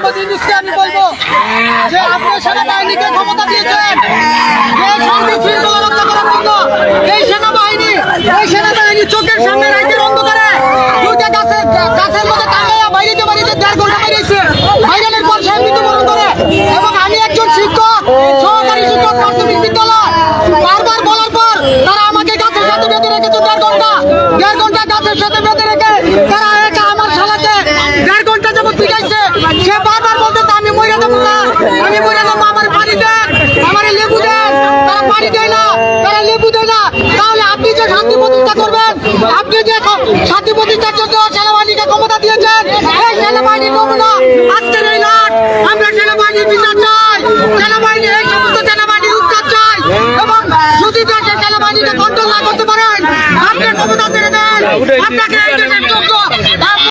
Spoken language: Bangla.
মোহাম্মদ ইউনূসকে আমি বলবো যে আপনি সেনাবাহিনীকে ক্ষমতা দিয়েছেন যে শান্তি শৃঙ্খলা রক্ষা করার জন্য। এই সেনাবাহিনী চোখের সামনে রাইতের অন্ধকারে দুইটা গাছের মধ্যে টাঙ্গাইয়া বাইরেতে 1.5 ঘন্টা বাইরেছে, বাইরের পর সে মৃত্যুবরণ করে। এবং আমি একজন শিক্ষক, সহকারী শিক্ষক প্রাথমিক বিদ্যালয়, বারবার বলার পর তারা আমাকে গাছের সাথে বেঁধে রেখেছে 1.5 ঘন্টা গাছের সাথে বেঁধে রেখে তারা একা আমার শালাকে 1.5 ঘন্টা যাবত পিটাইছে। সে বারবার বলতেছে আমি মরে যাবো না, আমি মরে যাবো, আমার পানি দেন, আমার লেবু দেন। তারা পানি দেয় না, তারা লেবু দেয় না। তাহলে আপনি যে শান্তি প্রতিষ্ঠা করবেন, আপনি যে শান্তি প্রতিষ্ঠার জন্য সেনাবাহিনীকে ক্ষমতা দিয়েছেন, এই সেনাবাহিনীর নমুনা আজকের এই লাট। আমরা সেনাবাহিনীর বিচার চাই, সেনাবাহিনী এই সমস্ত সেনাবাহিনীর উত্তর চাই। এবং যদি দেশের সেনাবাহিনীকে কন্ট্রোল না করতে পারেন, আপনি ক্ষমতা ছেড়ে দেন, আপনাকে এই দেশের